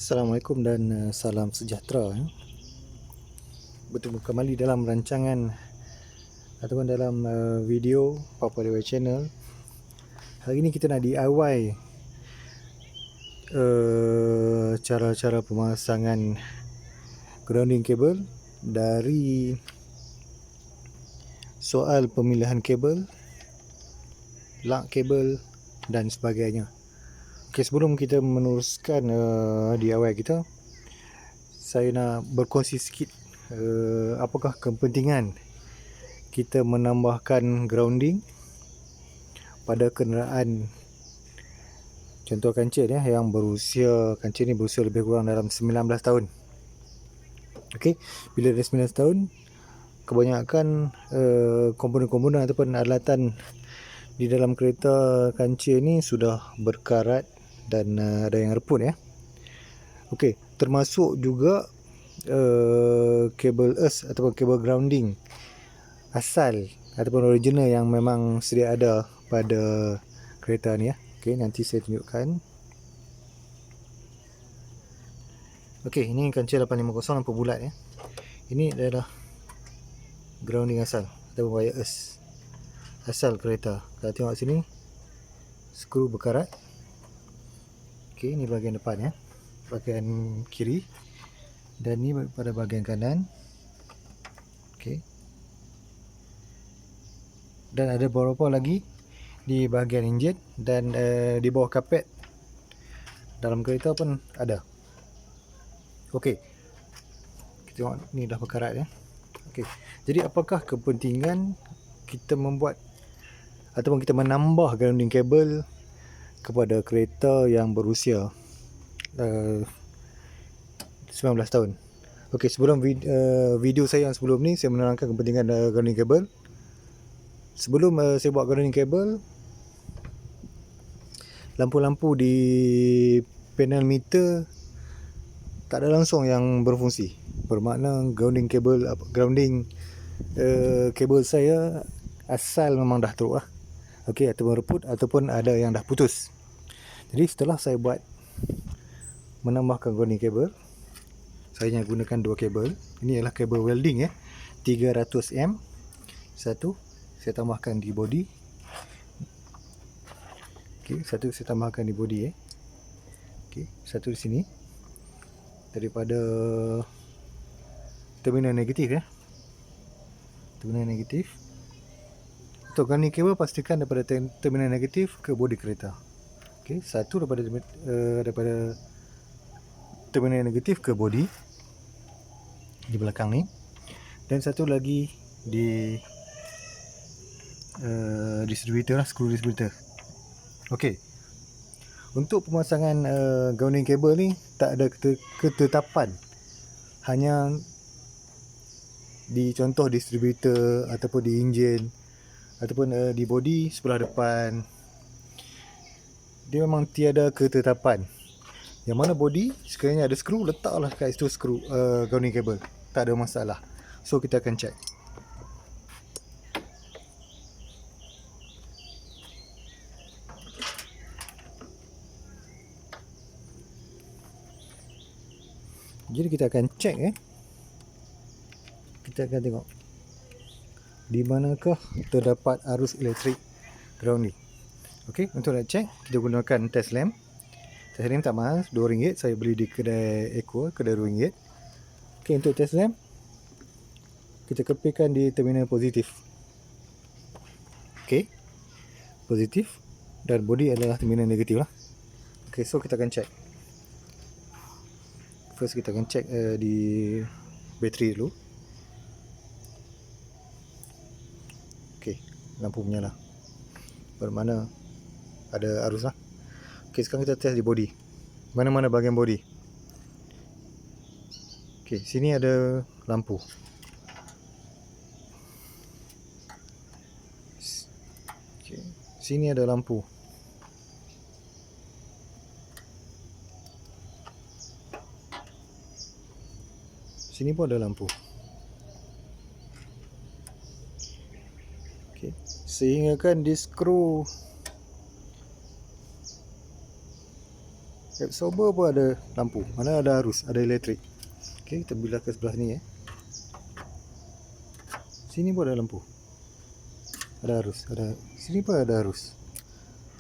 Assalamualaikum dan salam sejahtera. Bertemu kembali dalam rancangan ataupun dalam video Papua Dewa Channel. Hari ini kita nak DIY cara-cara pemasangan grounding kabel dari soal pemilihan kabel, lug kabel dan sebagainya. Okay, sebelum kita meneruskan DIY kita, saya nak berkongsi sikit apakah kepentingan kita menambahkan grounding pada kenderaan. Contoh kancil yang berusia, kancil ni berusia lebih kurang dalam 19 tahun. Okey, bila dah 19 tahun, kebanyakan komponen-komponen ataupun alatan di dalam kereta kancil ni sudah berkarat dan ada yang reput ya. Okey, termasuk juga kabel earth ataupun kabel grounding asal ataupun original yang memang sedia ada pada kereta ni ya. Okey, nanti saya tunjukkan. Okey, ini kancil 850 lampu bulat ya. Ini adalah grounding asal ataupun wire earth asal kereta. Kalau tengok sini, skru berkarat. Okey, ini bahagian depan ya, bahagian kiri, dan ni pada bahagian kanan. Okey, dan ada beberapa lagi di bahagian enjin dan di bawah kapet dalam kereta pun ada. Okey, kita tengok ni dah berkarat ya. Okey, jadi apakah kepentingan kita membuat ataupun kita menambah grounding kabel kepada kereta yang berusia 19 tahun? Okey, sebelum video saya yang sebelum ni, saya menerangkan kepentingan grounding kabel. Sebelum saya buat grounding kabel, lampu-lampu di panel meter tak ada langsung yang berfungsi. Bermakna grounding kabel saya asal memang dah teruk lah. Okey, ataupun reput ataupun ada yang dah putus. Jadi setelah saya buat menambahkan grounding kabel, saya hanya gunakan dua kabel. Ini adalah kabel welding ya, 300M. Satu saya tambahkan di body. Okey, satu saya tambahkan di body ya. Okey, satu di sini daripada terminal negatif ya. Terminal negatif. Untuk grounding kabel, pastikan daripada terminal negatif ke bodi kereta. Okey, satu daripada terminal negatif ke bodi di belakang ni, dan satu lagi di distributor lah, skru distributor. Okey, untuk pemasangan grounding kabel ni tak ada ketetapan, hanya di contoh distributor ataupun di enjin ataupun di bodi sebelah depan, dia memang tiada ketetapan. Yang mana bodi sekiranya ada skru, letaklah kat situ skru grounding kabel, tak ada masalah. So kita akan check. Jadi kita akan check kita akan tengok di manakah terdapat arus elektrik grounding. Okey, untuk nak check, kita gunakan test lamp. Test lamp tak mahal, RM2. Saya beli di kedai Eco, kedai RM2. Okey, untuk test lamp, kita kepilkan di terminal positif. Okey, positif, dan body adalah terminal negatif lah. Okey, so kita akan check. First kita akan check di bateri dulu. Okey, lampu menyala, bermakna ada arus lah. Okey, sekarang kita test di body. Mana-mana bahagian body. Okey, sini ada lampu. Okey, sini ada lampu. Sini pun ada lampu. Okey, sehingga kan di skru Absorber pun ada lampu, mana ada arus, ada elektrik. Okey, kita belah ke sebelah ni Sini pun ada lampu. Ada arus, sini pun ada arus.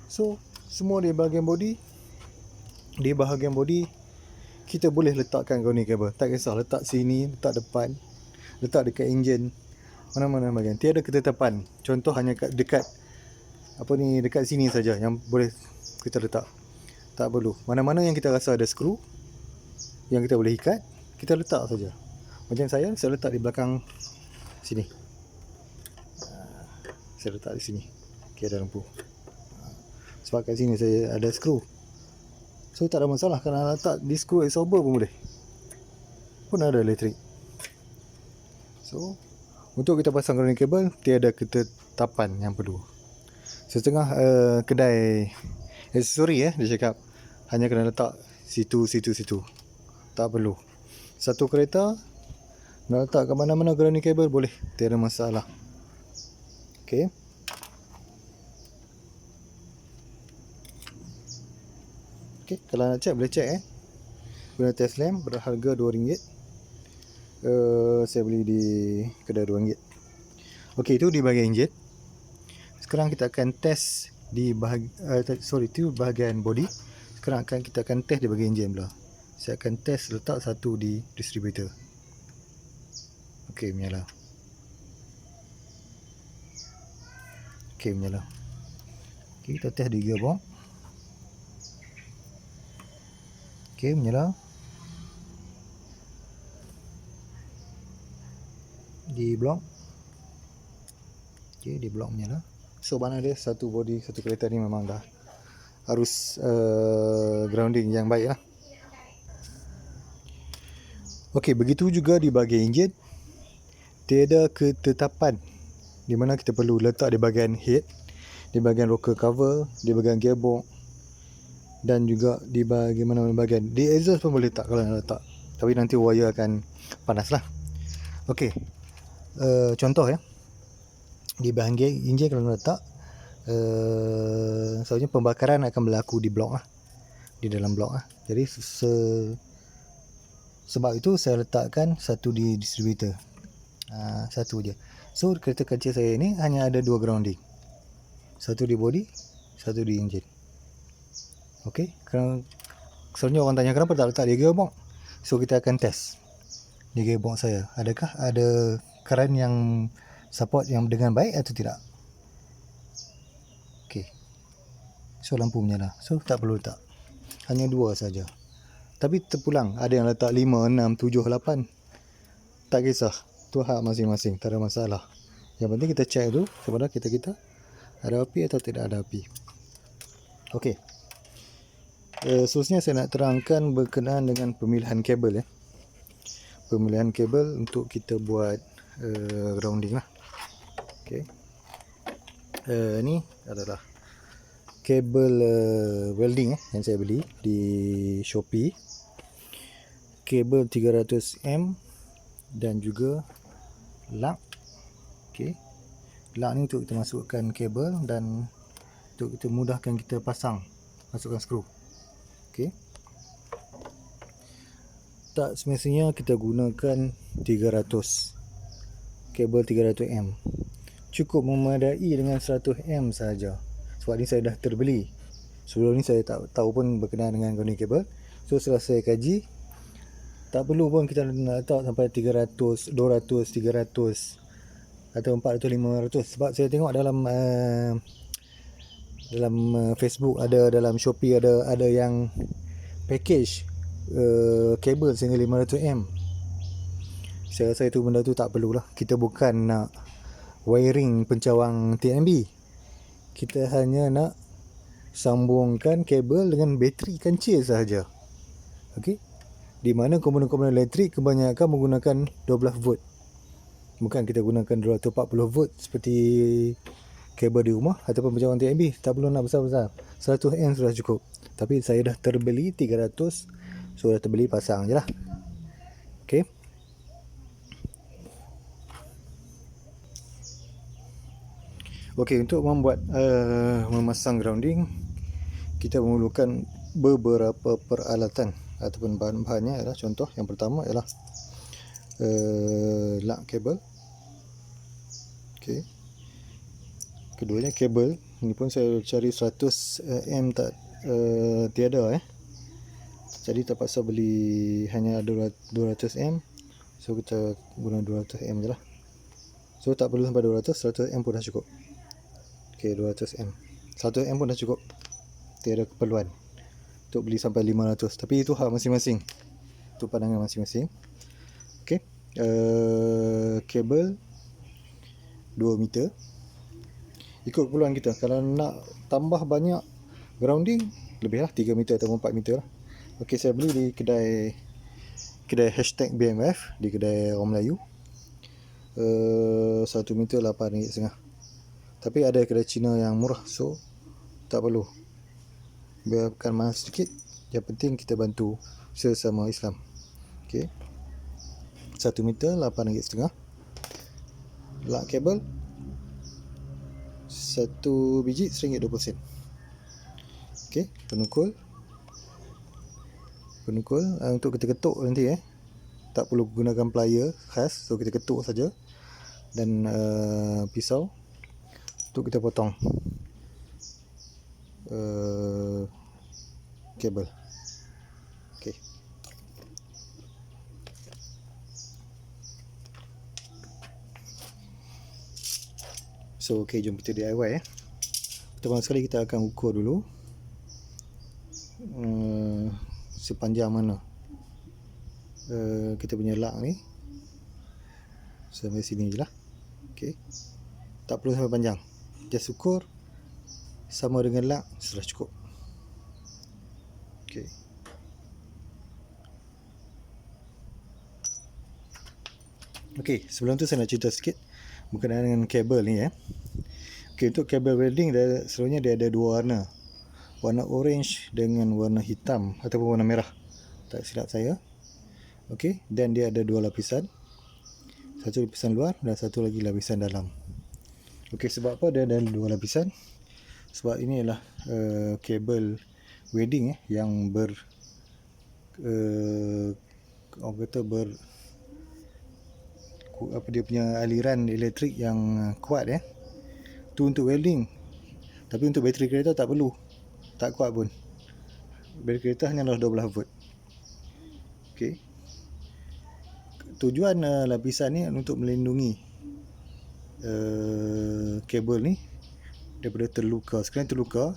So, semua di bahagian body. Di bahagian body kita boleh letakkan grounding cable. Tak kisah letak sini, letak depan, letak dekat enjin, mana-mana bahagian. Tiada ketetapan. Contoh hanya dekat dekat sini saja yang boleh kita letak. Tak perlu. Mana-mana yang kita rasa ada skru yang kita boleh ikat, kita letak saja. Macam saya letak di belakang sini. Saya letak di sini. Okey, ada lampu. Sebab kat sini saya ada skru. So tak ada masalah kalau letak di skru absorber pun boleh. Pun ada elektrik. So untuk kita pasang grounding cable, tiada ketetapan yang perlu. Setengah kedai aksesori dia cakap hanya kena letak situ. Tak perlu. Satu kereta nak letak kat mana-mana grounding cable boleh, tiada masalah. Okey. Okey, kalau nak cek boleh cek guna test lamp berharga RM2. Saya beli di kedai RM2. Okey, itu di bahagian enjin. Sekarang kita akan test di itu bahagian body. Sekarang kita akan test di bahagian enjin pula. Saya akan test letak satu di distributor. Okey, menyala. Okey, menyala. Okey, kita test di gearbox. Okey, menyala. Di blok. Okey, di blok menyala. So mana dia satu body, satu kereta ni memang dah harus grounding yang baik lah. Okey, begitu juga di bahagian enjin. Tiada ketetapan di mana kita perlu letak di bahagian head, di bahagian rocker cover, di bahagian gearbox dan juga di bahagian mana-mana bahagian. Di exhaust pun boleh letak kalau nak letak. Tapi nanti wire akan panas lah. Okey. Contoh di bahagian enjin kalau nak letak soalnya pembakaran akan berlaku di blok lah, di dalam blok lah. Jadi sebab itu saya letakkan satu di distributor, satu je. So kereta kecil saya ni hanya ada dua grounding, satu di body, satu di enjin. Okey, soalnya orang tanya kenapa tak letak di gearbox. So kita akan test di gearbox saya, adakah ada current yang support yang dengan baik atau tidak. Okey, so lampu menyala. So tak perlu letak, hanya dua saja. Tapi terpulang, ada yang letak 5, 6, 7, 8. Tak kisah, tu hak masing-masing, tak ada masalah. Yang penting kita check dulu kepada kita ada api atau tidak ada api. Okey. Seterusnya saya nak terangkan berkenaan dengan pemilihan kabel Pemilihan kabel untuk kita buat grounding lah. Okey. Ni adalah kabel welding yang saya beli di Shopee. Kabel 300M dan juga lug. Okey. Lug ni untuk kita masukkan kabel dan untuk kita mudahkan kita masukkan skru. Okey. Tak semestinya kita gunakan 300 kabel 300M. Cukup memadai dengan 100M saja. Sebab ni saya dah terbeli. Sebelum ni saya tak tahu pun berkenaan dengan grounding kabel. So setelah saya kaji, tak perlu pun kita nak letak sampai 300, 200, 300 atau 400, 500. Sebab saya tengok dalam Facebook ada, dalam Shopee ada yang package kabel sehingga 500M. Saya rasa itu benda tu tak perlulah. Kita bukan nak wiring pencawang TNB. Kita hanya nak sambungkan kabel dengan bateri kancil sahaja. Okey. Di mana komponen-komponen elektrik kebanyakan menggunakan 12 volt. Bukan kita gunakan 240 volt seperti kabel di rumah ataupun pencawang TNB. Tak perlu nak besar-besar. 100M sudah cukup. Tapi saya dah terbeli 300, so dah terbeli, pasang je lah. Okey. Okey, untuk membuat memasang grounding, kita memerlukan beberapa peralatan ataupun bahan-bahannya ialah, contoh yang pertama ialah lug kabel. Okey. Keduanya kabel. Ini pun saya cari 100 m tak tiada Jadi terpaksa beli hanya ada 200 m. So kita guna 200 m je lah. So tak perlu sampai 200, 100 m pun dah cukup. Okey, 200 m. 100 m pun dah cukup. Tiada keperluan untuk beli sampai 500. Tapi itu hak masing-masing. Itu pandangan masing-masing. Okey. Kabel 2 meter. Ikut keperluan kita. Kalau nak tambah banyak grounding, lebihlah 3 meter atau 4 meter lah. Okey, saya beli di kedai #BMF, di kedai orang Melayu. 1 meter RM8.5. Tapi ada kedai Cina yang murah, so tak perlu. Biarkan mahal sedikit, yang penting kita bantu sesama Islam. Okey. 1 meter RM8.5. Lug kabel 1 biji RM1.20. Okey, penukul untuk kita ketuk nanti tak perlu gunakan plier khas, so kita ketuk saja. Dan pisau untuk kita potong kabel. Okey. So okey, jom kita DIY Pertama sekali kita akan ukur dulu sepanjang mana kita punya lug ni. Sampai sini je lah. Okey. Tak perlu sampai panjang. Just ukur sama dengan lug, sudah cukup. Okey. Okey, sebelum tu saya nak cerita sikit berkenaan dengan kabel ni Okey, untuk kabel welding seluruhnya dia ada dua warna. Warna orange dengan warna hitam ataupun warna merah, tak silap saya. Okey, dan dia ada dua lapisan. Satu lapisan luar dan satu lagi lapisan dalam. Okey, sebab apa dia ada dua lapisan? Sebab ini adalah kabel welding yang dia punya aliran elektrik yang kuat tu untuk welding. Tapi untuk bateri kereta tak perlu, tak kuat pun. Bateri kereta hanyalah 12 volt. Okey. Tujuan lapisan ni untuk melindungi kabel ni daripada terluka. Sekiranya terluka,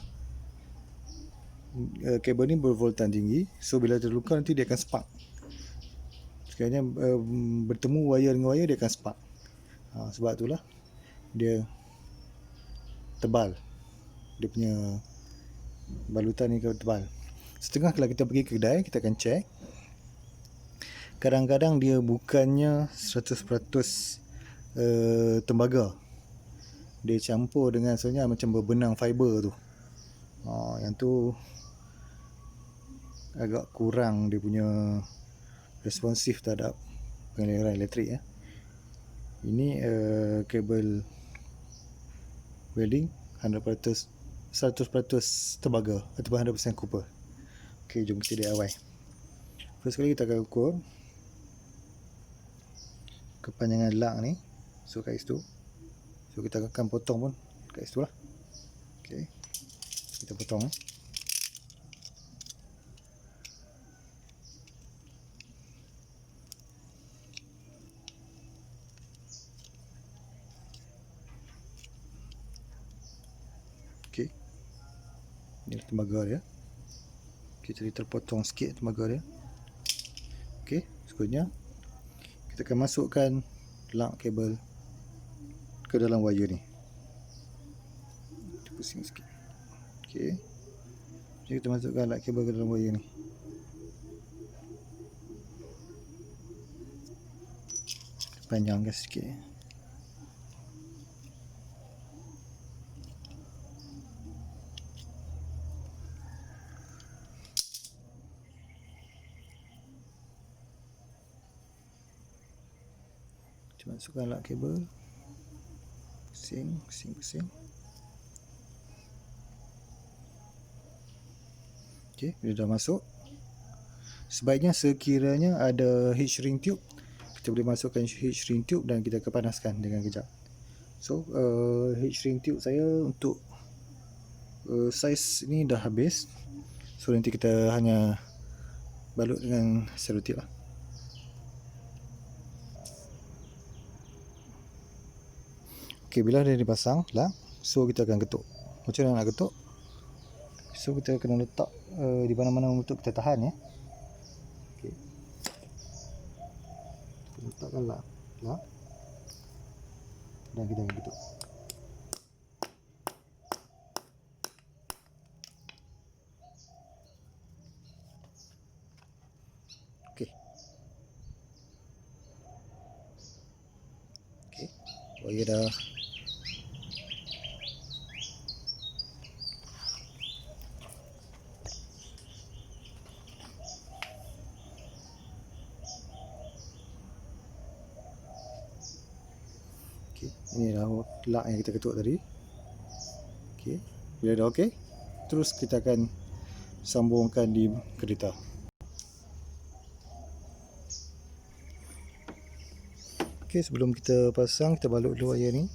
kabel ni bervoltan tinggi, so bila terluka nanti dia akan spark. Sekiranya bertemu wire dengan wire, dia akan spark. Sebab itulah dia tebal. Dia punya balutan ni tebal. Setengah kalau kita pergi ke kedai, kita akan check. Kadang-kadang dia bukannya 100% tembaga. Dia campur dengan sebenarnya macam berbenang fiber tu. Yang tu agak kurang dia punya responsif terhadap pengaliran elektrik Ini kabel welding 100% tembaga ataupun 100% copper. Okey, jom kita DIY. First kali kita akan ukur kepanjangan lug ni. So kat situ. So kita akan potong pun kat situ lah. Okey. Kita potong Okey. Ini tembaga dia. Kita terpotong sikit tembaga dia. Okey, seterusnya kita akan masukkan lug kabel ke dalam wire ni. Kita pusing sikit. Okey. Jadi kita masukkan lug kabel ke dalam wire ni. Panjangkan sikit. Kita masukkan lug kabel. Pusing. Okey, dia dah masuk. Sebaiknya sekiranya ada heat shrink tube, kita boleh masukkan heat shrink tube dan kita akan panaskan dengan kejap. So heat shrink tube saya untuk saiz ni dah habis. So nanti kita hanya balut dengan selotip lah. Okey, bila dah dipasang lah, so kita akan ketuk. Macam mana nak ketuk? So kita kena letak di mana-mana untuk kita tahan ya. Okey. Kita letakkan lah. Dan kita akan ketuk. Okey. Okey. Wire dah. Okey, ini dah lak yang kita ketuk tadi. Okey, bila dah okey, terus kita akan sambungkan di kereta. Okey, sebelum kita pasang, kita balut dulu wire ni.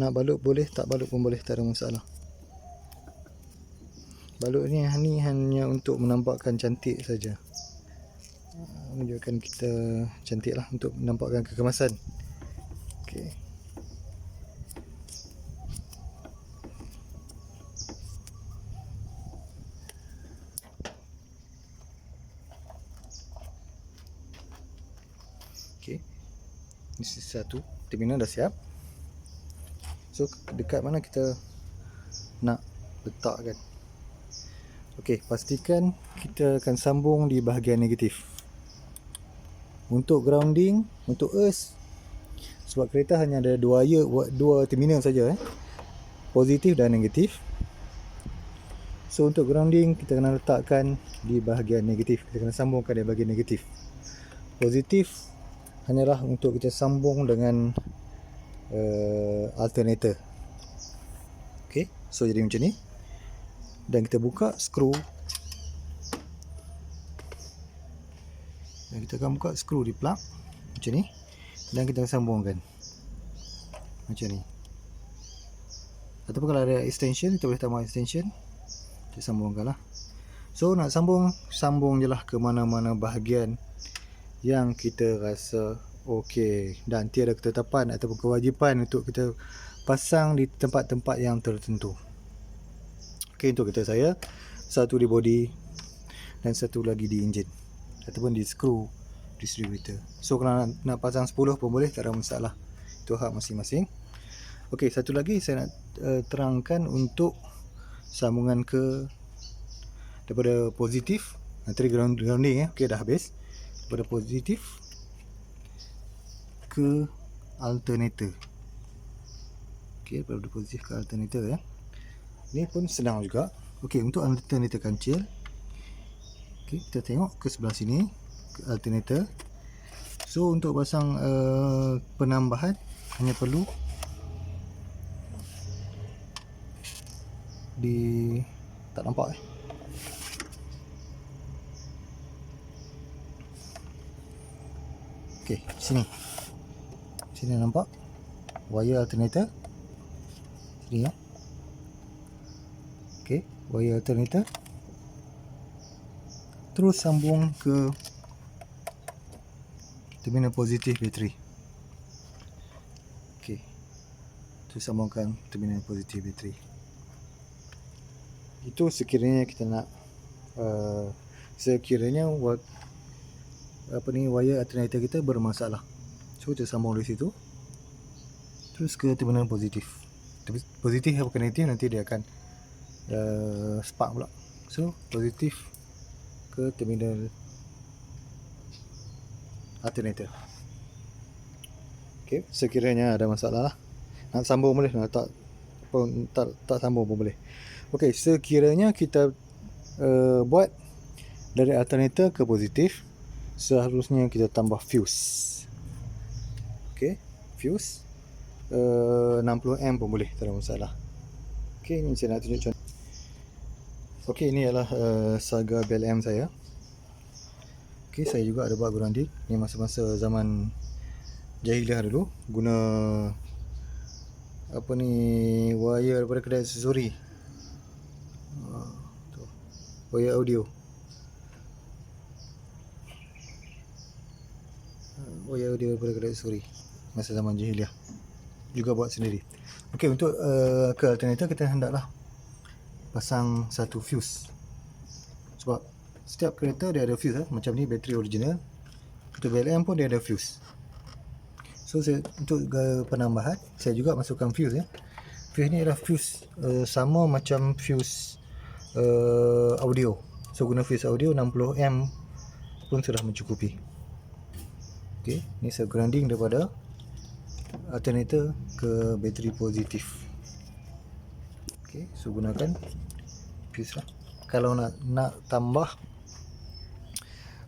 Nak balut boleh, tak balut pun boleh, tak ada masalah. Balut ni hanya untuk menampakkan cantik saja. Menunjukkan kita cantik lah, untuk menampakkan kekemasan. Okey. Okey. Ini satu terminal dah siap. So dekat mana kita nak letakkan. Okey, pastikan kita akan sambung di bahagian negatif. Untuk grounding, untuk earth, sebab kereta hanya ada dua terminal saja positif dan negatif. So untuk grounding kita kena letakkan di bahagian negatif. Kita kena sambungkan di bahagian negatif. Positif hanyalah untuk kita sambung dengan alternator. Okey, so jadi macam ni. Dan kita buka skru. Dan kita akan buka skru di plug macam ni. Dan kita akan sambungkan macam ni. Ataupun kalau ada extension, kita boleh tambah extension. Kita sambungkan lah. So nak sambung je lah ke mana-mana bahagian yang kita rasa okey, dan tiada ketetapan ataupun kewajipan untuk kita pasang di tempat-tempat yang tertentu. Okey, untuk kereta saya, satu di body dan satu lagi di enjin ataupun di skru distributor. So kalau nak pasang 10 pun boleh, tak ada masalah. Itu hak masing-masing. Okey, satu lagi saya nak terangkan untuk sambungan ke daripada positif, nanti grounding okey dah habis. Daripada positif ke alternator. Okey, daripada positif ke alternator Ini pun senang juga. Okey, untuk alternator kancil, okey, kita tengok ke sebelah sini, ke alternator. So untuk pasang penambahan hanya perlu tak nampak Okey, sini nampak wire alternator sini Okey, wire alternator terus sambung ke terminal positif bateri. Okey, terus sambungkan terminal positif bateri. Itu sekiranya kita nak sekiranya wire alternator kita bermasalah. So kita sambung dari situ terus ke terminal positif. Positif atau negatif nanti dia akan spark pula. So positif ke terminal alternator. Okey, sekiranya ada masalah lah, nak sambung boleh, nak tak sambung pun boleh. Okey, sekiranya kita buat dari alternator ke positif, seharusnya kita tambah fuse. Okey, fuse 60 amp pun boleh, tak ada masalah. Okey, ini saya nak tunjuk contoh. Okey, ini adalah saga BLM saya. Okey, saya juga ada buat grounding ni masa-masa zaman jahiliah dulu, guna apa ni, wire daripada kedai aksesori. Tu, wire audio. Wire audio daripada kedai aksesori masa zaman jahiliah. Juga buat sendiri. Okey, untuk ke alternator kita hendaklah pasang satu fuse. Sebab setiap kereta dia ada fuse macam ni bateri original. Untuk BLM pun dia ada fuse. So untuk penambahan saya juga masukkan fuse ya. Fuse ni adalah fuse sama macam fuse audio. So guna fuse audio 60 ohm pun sudah mencukupi. Okey, ni saya grounding daripada alternator ke bateri positif. Okey, so gunakan fuse lah. Kalau nak tambah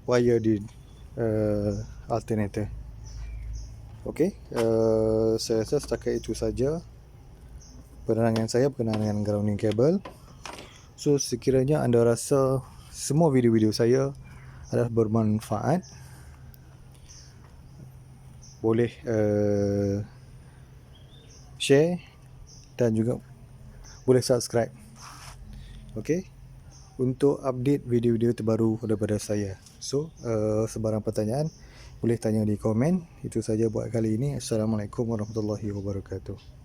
wire di alternator. Okey, saya rasa setakat itu saja penerangan saya berkenaan dengan grounding kabel. So sekiranya anda rasa semua video-video saya adalah bermanfaat, boleh share dan juga boleh subscribe. Okey, untuk update video-video terbaru daripada saya. So sebarang pertanyaan boleh tanya di komen. Itu saja buat kali ini. Assalamualaikum warahmatullahi wabarakatuh.